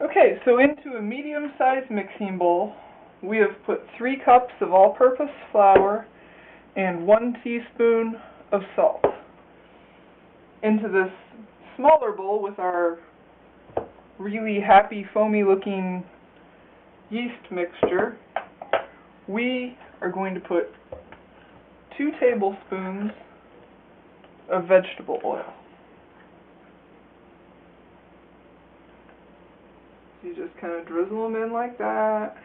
Okay, so into a medium-sized mixing bowl, we have put 3 cups of all-purpose flour and 1 teaspoon of salt. Into this smaller bowl with our really happy, foamy-looking yeast mixture, we are going to put 2 tablespoons of vegetable oil. So you just kind of drizzle them in like that.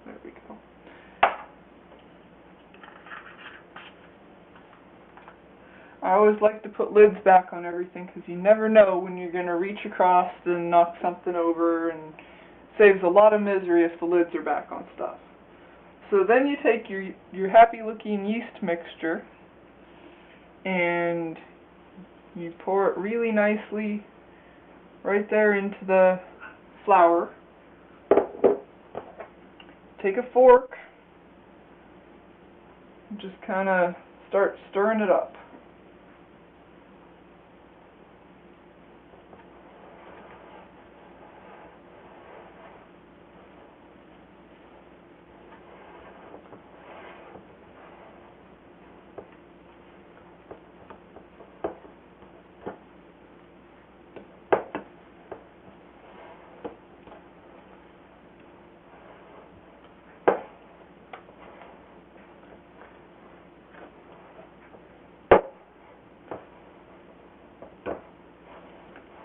There we go. I always like to put lids back on everything because you never know when you're going to reach across and knock something over, and saves a lot of misery if the lids are back on stuff. So then you take your happy looking yeast mixture and you pour it really nicely right there into the flour. Take a fork and just kind of start stirring it up.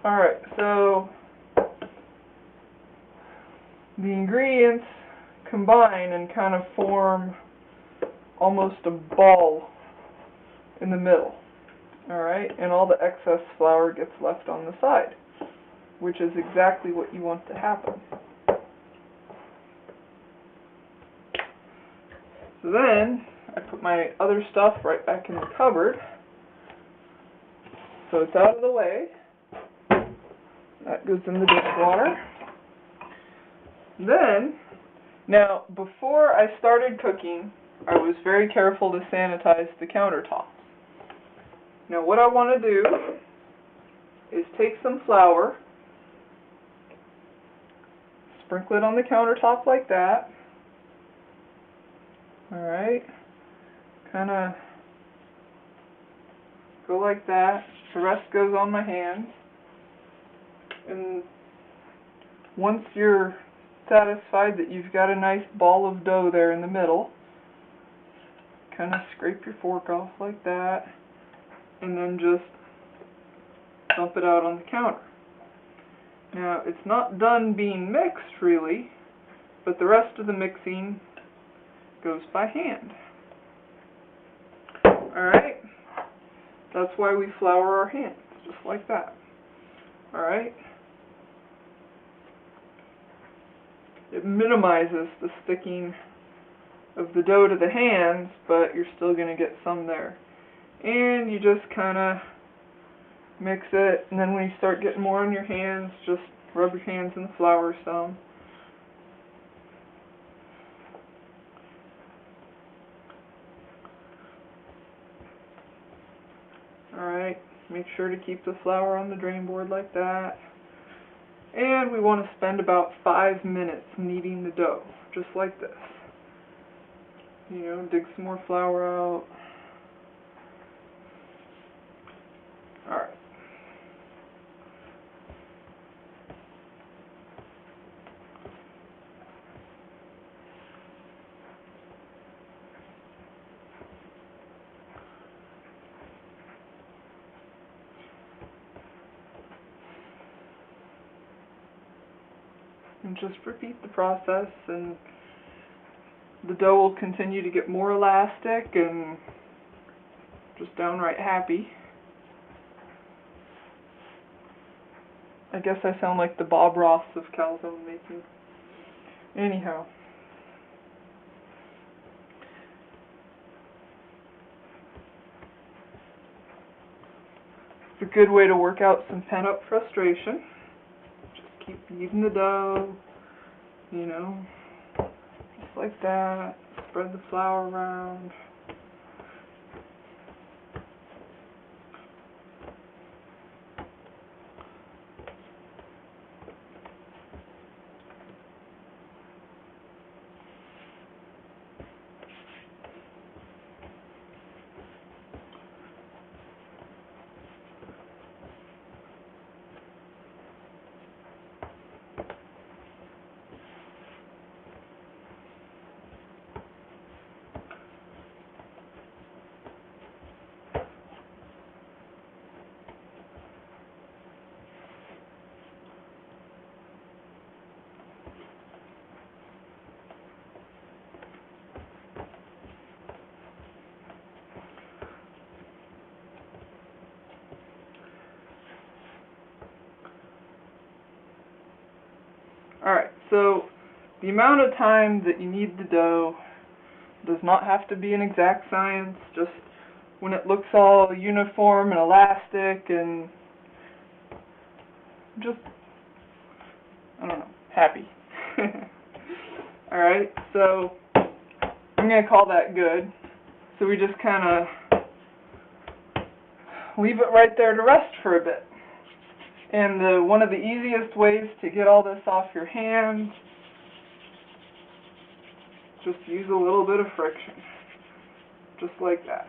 Alright, so the ingredients combine and kind of form almost a ball in the middle. Alright, and all the excess flour gets left on the side, which is exactly what you want to happen. So then, I put my other stuff right back in the cupboard, so it's out of the way. That goes in the dishwater. Then, now before I started cooking, I was very careful to sanitize the countertops. Now what I want to do is take some flour, sprinkle it on the countertop like that. Alright, kind of go like that. The rest goes on my hands. And once you're satisfied that you've got a nice ball of dough there in the middle, kind of scrape your fork off like that, and then just dump it out on the counter. Now, it's not done being mixed, really, but the rest of the mixing goes by hand. Alright? That's why we flour our hands, just like that. Alright? It minimizes the sticking of the dough to the hands, but you're still going to get some there. And you just kind of mix it, and then when you start getting more on your hands, just rub your hands in the flour some. Alright, make sure to keep the flour on the drain board like that. And we want to spend about 5 minutes kneading the dough, just like this. You know, dig some more flour out. Alright. And just repeat the process, and the dough will continue to get more elastic and just downright happy. I guess I sound like the Bob Ross of calzone making. Anyhow. It's a good way to work out some pent-up frustration. Just keep kneading the dough, you know, just like that. Spread the flour around. So the amount of time that you need the dough does not have to be an exact science. Just when it looks all uniform and elastic and just, I don't know, happy. Alright, so I'm going to call that good. So we just kind of leave it right there to rest for a bit. And one of the easiest ways to get all this off your hands, just use a little bit of friction. Just like that.